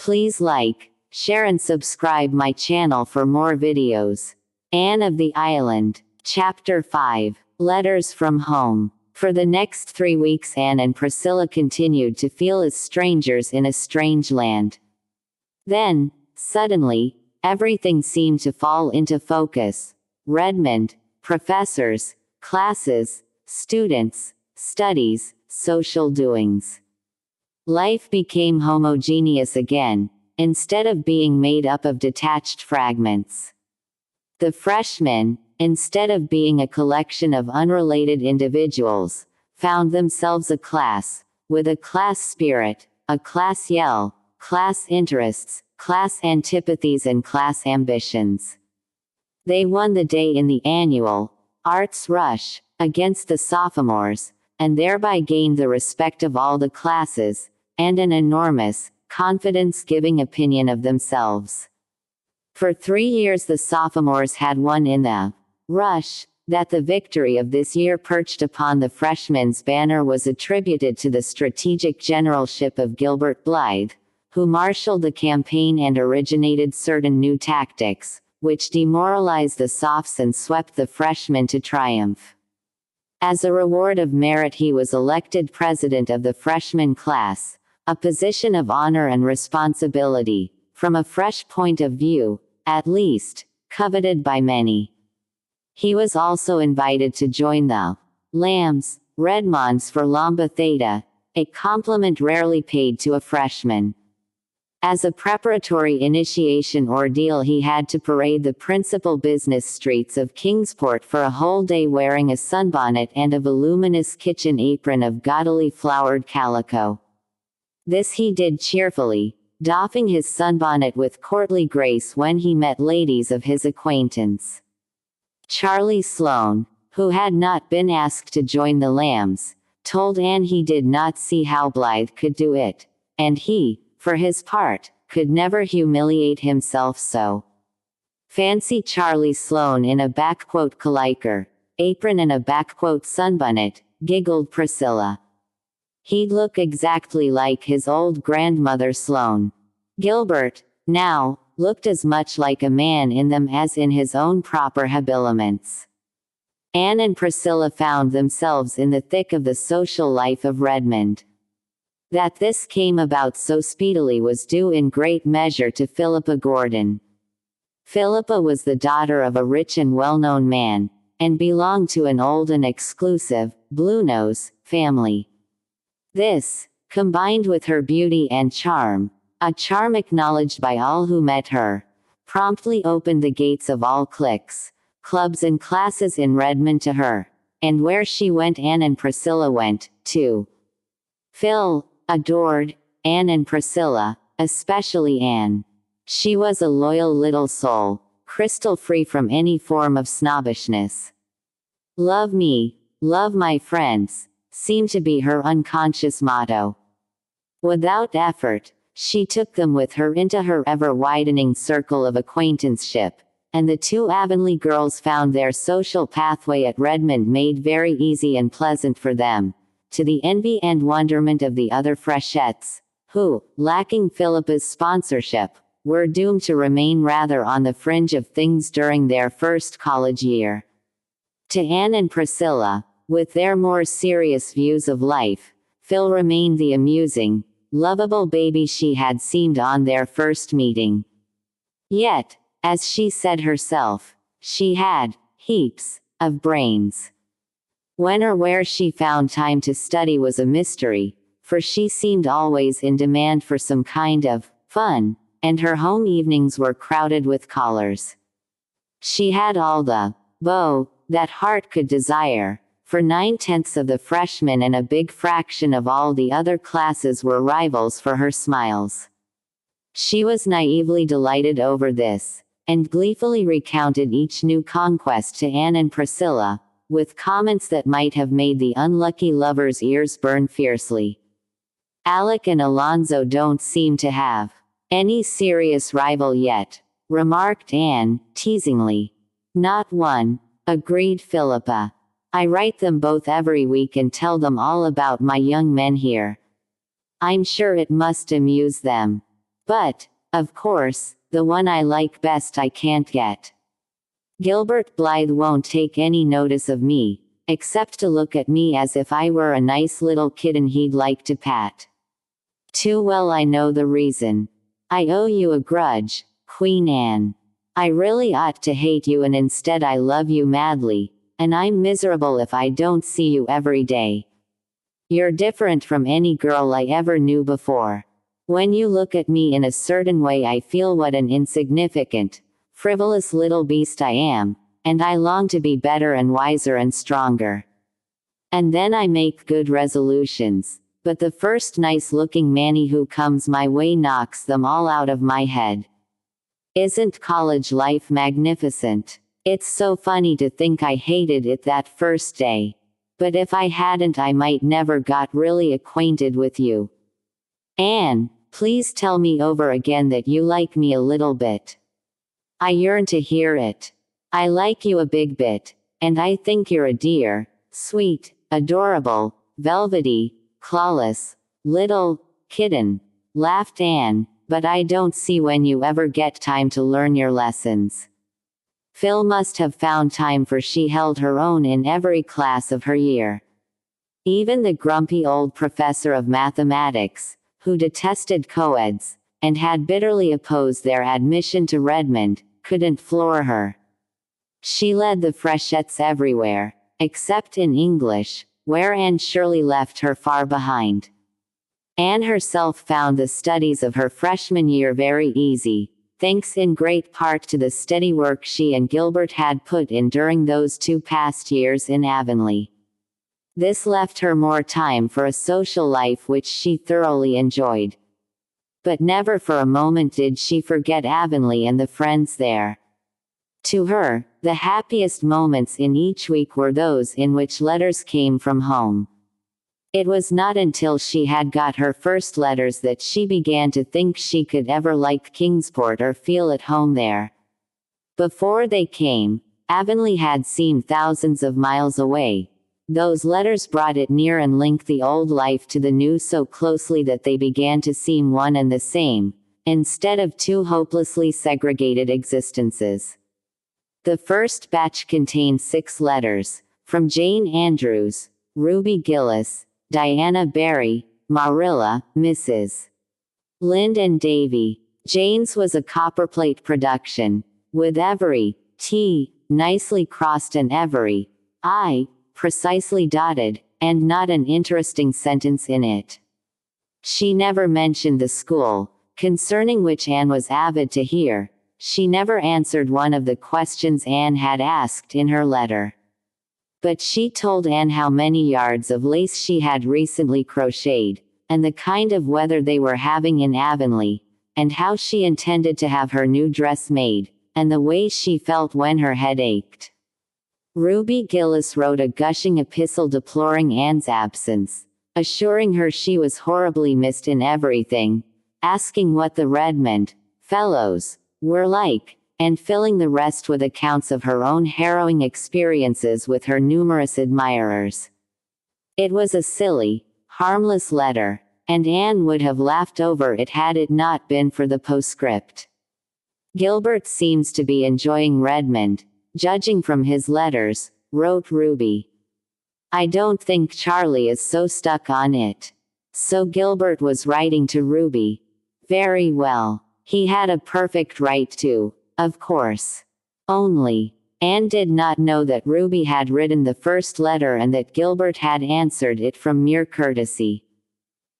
Please like, share and subscribe my channel for more videos. Anne of the Island. Chapter 5. Letters from Home. For the next 3 weeks Anne and Priscilla continued to feel as strangers in a strange land. Then, suddenly, everything seemed to fall into focus. Redmond, professors, classes, students, studies, social doings. Life became homogeneous again, instead of being made up of detached fragments. The freshmen, instead of being a collection of unrelated individuals, found themselves a class, with a class spirit, a class yell, class interests, class antipathies and class ambitions. They won the day in the annual arts rush against the sophomores, and thereby gained the respect of all the classes, and an enormous, confidence-giving opinion of themselves. For 3 years the sophomores had won in the rush. That the victory of this year perched upon the freshmen's banner was attributed to the strategic generalship of Gilbert Blythe, who marshaled the campaign and originated certain new tactics, which demoralized the sophs and swept the freshmen to triumph. As a reward of merit he was elected president of the freshman class, a position of honor and responsibility, from a fresh point of view, at least, coveted by many. He was also invited to join the Lambs, Redmonds for Lambda Theta, a compliment rarely paid to a freshman. As a preparatory initiation ordeal he had to parade the principal business streets of Kingsport for a whole day wearing a sunbonnet and a voluminous kitchen apron of gaudily flowered calico. This he did cheerfully, doffing his sunbonnet with courtly grace when he met ladies of his acquaintance. Charlie Sloane, who had not been asked to join the Lambs, told Anne he did not see how Blythe could do it, and he, for his part, could never humiliate himself so. Fancy Charlie Sloane in a caliker, apron and a sunbonnet, giggled Priscilla. He'd look exactly like his old grandmother Sloane. Gilbert, now, looked as much like a man in them as in his own proper habiliments. Anne and Priscilla found themselves in the thick of the social life of Redmond. That this came about so speedily was due in great measure to Philippa Gordon. Philippa was the daughter of a rich and well-known man, and belonged to an old and exclusive, Bluenose, family. This, combined with her beauty and charm, a charm acknowledged by all who met her, promptly opened the gates of all cliques, clubs and classes in Redmond to her, and where she went Anne and Priscilla went, too. Phil adored Anne and Priscilla, especially Anne. She was a loyal little soul, crystal-free from any form of snobbishness. "Love me, love my friends," seemed to be her unconscious motto. Without effort, she took them with her into her ever-widening circle of acquaintanceship, and the two Avonlea girls found their social pathway at Redmond made very easy and pleasant for them, to the envy and wonderment of the other freshettes, who, lacking Philippa's sponsorship, were doomed to remain rather on the fringe of things during their first college year. To Anne and Priscilla, with their more serious views of life, Phil remained the amusing, lovable baby she had seemed on their first meeting. Yet, as she said herself, she had heaps of brains. When or where she found time to study was a mystery, for she seemed always in demand for some kind of fun, and her home evenings were crowded with callers. She had all the beau that heart could desire, for 9/10 of the freshmen and a big fraction of all the other classes were rivals for her smiles. She was naively delighted over this, and gleefully recounted each new conquest to Anne and Priscilla, with comments that might have made the unlucky lovers' ears burn fiercely. "Alec and Alonzo don't seem to have any serious rival yet," remarked Anne, teasingly. "Not one," agreed Philippa. "I write them both every week and tell them all about my young men here. I'm sure it must amuse them. But, of course, the one I like best I can't get. Gilbert Blythe won't take any notice of me, except to look at me as if I were a nice little kitten he'd like to pat. Too well I know the reason. I owe you a grudge, Queen Anne. I really ought to hate you, and instead I love you madly, and I'm miserable if I don't see you every day. You're different from any girl I ever knew before. When you look at me in a certain way, I feel what an insignificant, frivolous little beast I am, and I long to be better and wiser and stronger. And then I make good resolutions, but the first nice-looking manny who comes my way knocks them all out of my head. Isn't college life magnificent? It's so funny to think I hated it that first day. But if I hadn't, I might never got really acquainted with you. Anne, please tell me over again that you like me a little bit. I yearn to hear it. I like you a big bit, and I think you're a dear, sweet, adorable, velvety, clawless, little kitten, laughed Anne, but I don't see when you ever get time to learn your lessons. Phil must have found time, for she held her own in every class of her year. Even the grumpy old professor of mathematics, who detested coeds, and had bitterly opposed their admission to Redmond, couldn't floor her. She led the freshettes everywhere, except in English, where Anne Shirley left her far behind. Anne herself found the studies of her freshman year very easy, thanks in great part to the steady work she and Gilbert had put in during those 2 past years in Avonlea. This left her more time for a social life which she thoroughly enjoyed. But never for a moment did she forget Avonlea and the friends there. To her, the happiest moments in each week were those in which letters came from home. It was not until she had got her first letters that she began to think she could ever like Kingsport or feel at home there. Before they came, Avonlea had seemed thousands of miles away. Those letters brought it near and linked the old life to the new so closely that they began to seem one and the same, instead of 2 hopelessly segregated existences. The first batch contained 6 letters, from Jane Andrews, Ruby Gillis, Diana Barry, Marilla, Mrs. Lind and Davy. Jane's was a copperplate production, with every T nicely crossed and every I precisely dotted, and not an interesting sentence in it. She never mentioned the school, concerning which Anne was avid to hear. She never answered one of the questions Anne had asked in her letter. But she told Anne how many yards of lace she had recently crocheted, and the kind of weather they were having in Avonlea, and how she intended to have her new dress made, and the way she felt when her head ached. Ruby Gillis wrote a gushing epistle deploring Anne's absence, assuring her she was horribly missed in everything, asking what the Redmond fellows were like, and filling the rest with accounts of her own harrowing experiences with her numerous admirers. It was a silly, harmless letter, and Anne would have laughed over it had it not been for the postscript. Gilbert seems to be enjoying Redmond, judging from his letters, wrote Ruby. I don't think Charlie is so stuck on it. So Gilbert was writing to Ruby. Very well. He had a perfect right to, of course. Only, Anne did not know that Ruby had written the first letter and that Gilbert had answered it from mere courtesy.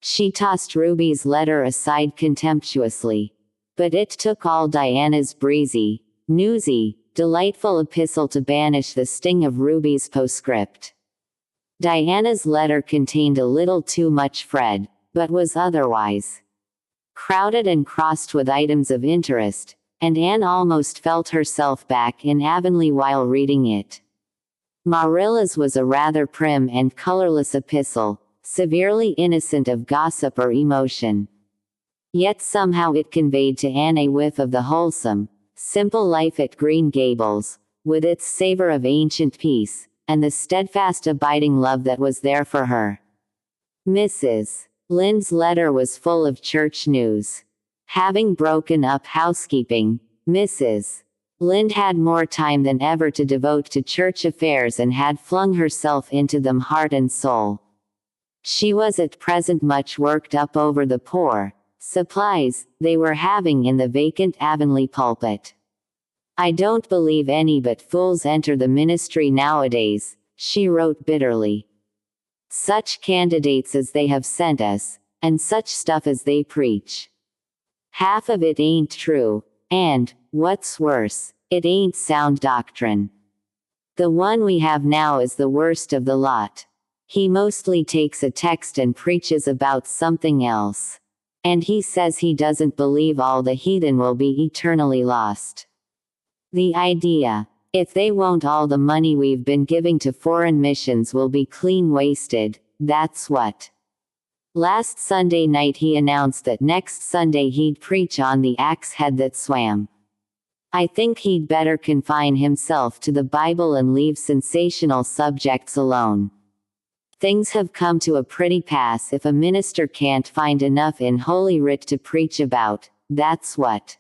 She tossed Ruby's letter aside contemptuously. But it took all Diana's breezy, newsy, delightful epistle to banish the sting of Ruby's postscript. Diana's letter contained a little too much Fred, but was otherwise crowded and crossed with items of interest, and Anne almost felt herself back in Avonlea while reading it. Marilla's was a rather prim and colorless epistle, severely innocent of gossip or emotion. Yet somehow it conveyed to Anne a whiff of the wholesome, simple life at Green Gables, with its savor of ancient peace, and the steadfast abiding love that was there for her. Mrs. Lind's letter was full of church news. Having broken up housekeeping, Mrs. Lind had more time than ever to devote to church affairs and had flung herself into them heart and soul. She was at present much worked up over the poor supplies they were having in the vacant Avonlea pulpit. "I don't believe any but fools enter the ministry nowadays," she wrote bitterly. "Such candidates as they have sent us, and such stuff as they preach. Half of it ain't true, and, what's worse, it ain't sound doctrine. The one we have now is the worst of the lot. He mostly takes a text and preaches about something else. And he says he doesn't believe all the heathen will be eternally lost. The idea, if they won't, all the money we've been giving to foreign missions will be clean wasted, that's what." Last Sunday night he announced that next Sunday he'd preach on the axe head that swam. "I think he'd better confine himself to the Bible and leave sensational subjects alone. Things have come to a pretty pass if a minister can't find enough in Holy Writ to preach about, that's what.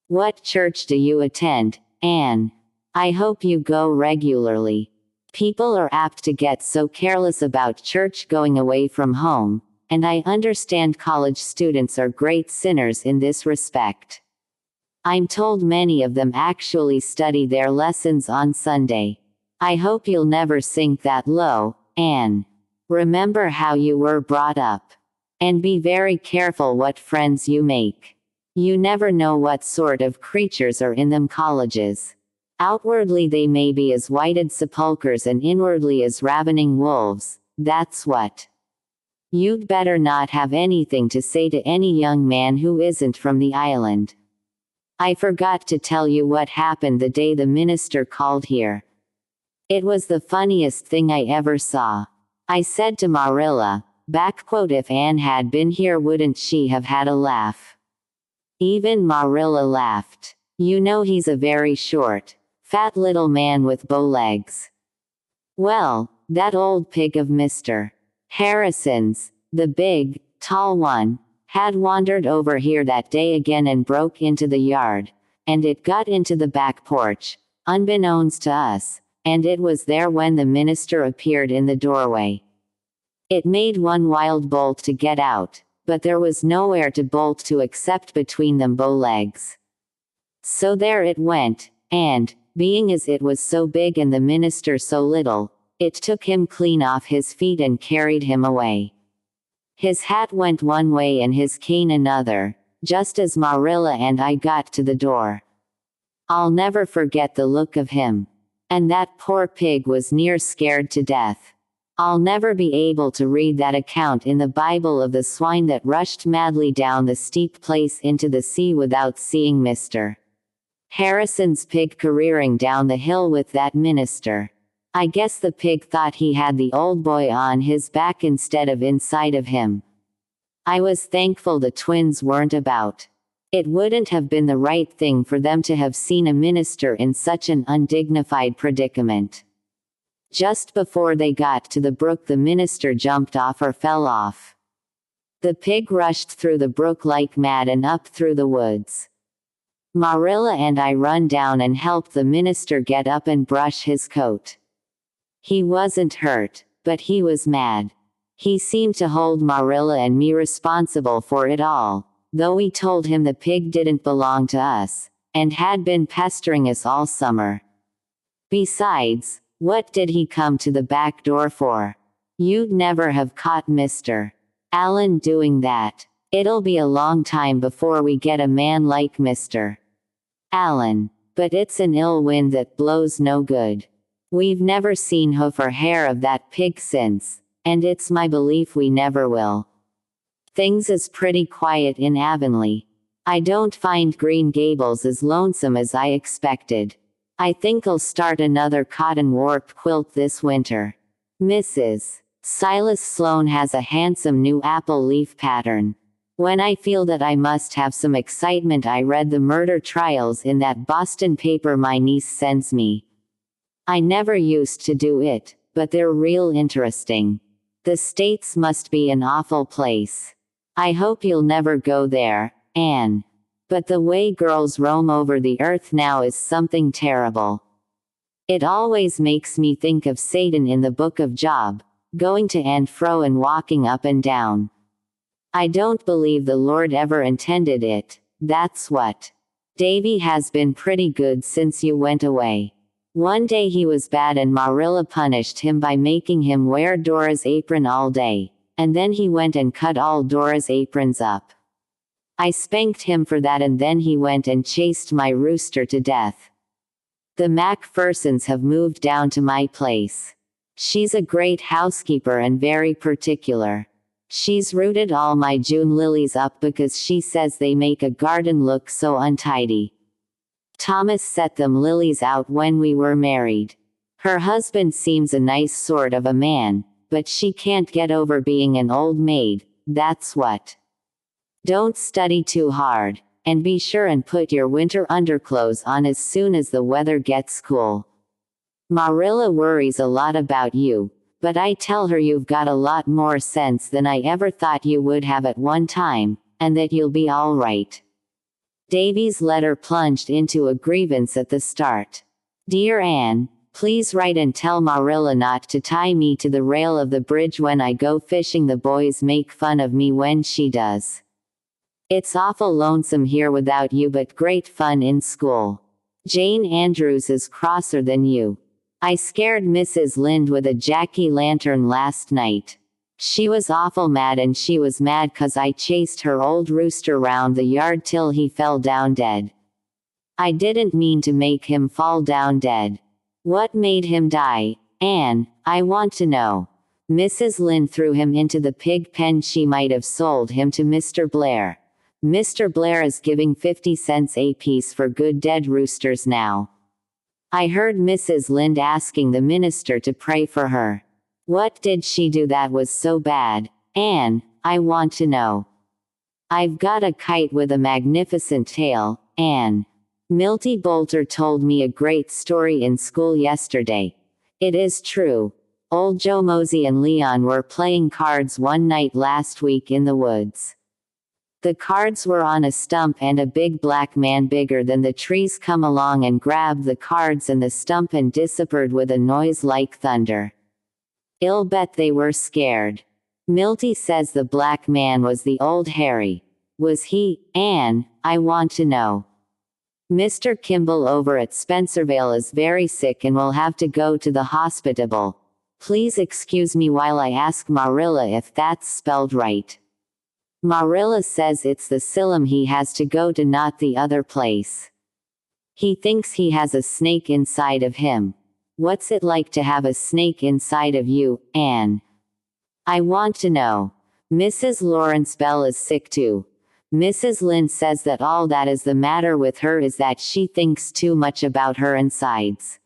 What church do you attend, Anne? I hope you go regularly. People are apt to get so careless about church going away from home, and I understand college students are great sinners in this respect. I'm told many of them actually study their lessons on Sunday. I hope you'll never sink that low, Anne. Remember how you were brought up. And be very careful what friends you make. You never know what sort of creatures are in them colleges. Outwardly they may be as whited sepulchres and inwardly as ravening wolves, that's what. You'd better not have anything to say to any young man who isn't from the island. I forgot to tell you what happened the day the minister called here. It was the funniest thing I ever saw. I said to Marilla, if Anne had been here wouldn't she have had a laugh? Even Marilla laughed. You know he's a very short, fat little man with bow legs. Well, that old pig of Mr. Harrison's, the big, tall one, had wandered over here that day again and broke into the yard, and it got into the back porch, unbeknownst to us, and it was there when the minister appeared in the doorway. It made one wild bolt to get out, but there was nowhere to bolt to except between them bow legs. So there it went, and, being as it was so big and the minister so little, it took him clean off his feet and carried him away. His hat went one way and his cane another, just as Marilla and I got to the door. I'll never forget the look of him. And that poor pig was near scared to death. I'll never be able to read that account in the Bible of the swine that rushed madly down the steep place into the sea without seeing Mr. Harrison's pig careering down the hill with that minister. I guess the pig thought he had the old boy on his back instead of inside of him. I was thankful the twins weren't about. It wouldn't have been the right thing for them to have seen a minister in such an undignified predicament. Just before they got to the brook the minister jumped off or fell off. The pig rushed through the brook like mad and up through the woods. Marilla and I run down and helped the minister get up and brush his coat. He wasn't hurt, but he was mad. He seemed to hold Marilla and me responsible for it all, though we told him the pig didn't belong to us, and had been pestering us all summer. Besides, what did he come to the back door for? You'd never have caught Mr. Allen doing that. It'll be a long time before we get a man like Mr. Allen, but it's an ill wind that blows no good. We've never seen hoof or hair of that pig since, and it's my belief we never will. Things is pretty quiet in Avonlea. I don't find Green Gables as lonesome as I expected. I think I'll start another cotton warp quilt this winter. Mrs. Silas Sloane has a handsome new apple leaf pattern. When I feel that I must have some excitement, I read the murder trials in that Boston paper my niece sends me. I never used to do it, but they're real interesting. The States must be an awful place. I hope you'll never go there, Anne. But the way girls roam over the earth now is something terrible. It always makes me think of Satan in the book of Job, going to and fro and walking up and down. I don't believe the Lord ever intended it, that's what. Davy has been pretty good since you went away. One day he was bad and Marilla punished him by making him wear Dora's apron all day, and then he went and cut all Dora's aprons up. I spanked him for that and then he went and chased my rooster to death. The Macphersons have moved down to my place. She's a great housekeeper and very particular. She's rooted all my June lilies up because she says they make a garden look so untidy. Thomas set them lilies out when we were married. Her husband seems a nice sort of a man, but she can't get over being an old maid, that's what. Don't study too hard, and be sure and put your winter underclothes on as soon as the weather gets cool. Marilla worries a lot about you, but I tell her you've got a lot more sense than I ever thought you would have at one time, and that you'll be all right. Davy's letter plunged into a grievance at the start. Dear Anne, please write and tell Marilla not to tie me to the rail of the bridge when I go fishing. The boys make fun of me when she does. It's awful lonesome here without you, but great fun in school. Jane Andrews is crosser than you. I scared Mrs. Lynde with a jack-o'-lantern last night. She was awful mad, and she was mad 'cause I chased her old rooster round the yard till he fell down dead. I didn't mean to make him fall down dead. What made him die, Anne? I want to know. Mrs. Lynde threw him into the pig pen. She might have sold him to Mr. Blair. Mr. Blair is giving 50 cents apiece for good dead roosters now. I heard Mrs. Lynde asking the minister to pray for her. What did she do that was so bad, Anne? I want to know. I've got a kite with a magnificent tail, Anne. Milty Boulter told me a great story in school yesterday. It is true. Old Joe Mosey and Leon were playing cards one night last week in the woods. The cards were on a stump, and a big black man bigger than the trees come along and grabbed the cards and the stump and disappeared with a noise like thunder. I'll bet they were scared. Milty says the black man was the old Harry. Was he, Anne? I want to know. Mr. Kimball over at Spencervale is very sick and will have to go to the hospital. Please excuse me while I ask Marilla if that's spelled right. Marilla says it's the Sillam he has to go to, not the other place. He thinks he has a snake inside of him. What's it like to have a snake inside of you, Anne? I want to know. Mrs. Lawrence Bell is sick too. Mrs. Lynde says that all that is the matter with her is that she thinks too much about her insides.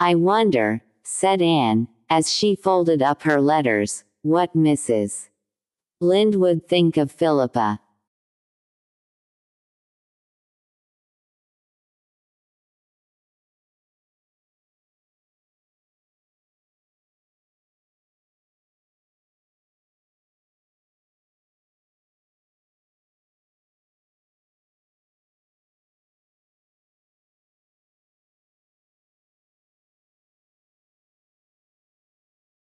I wonder, said Anne, as she folded up her letters, what Mrs. Lynde would think of Philippa.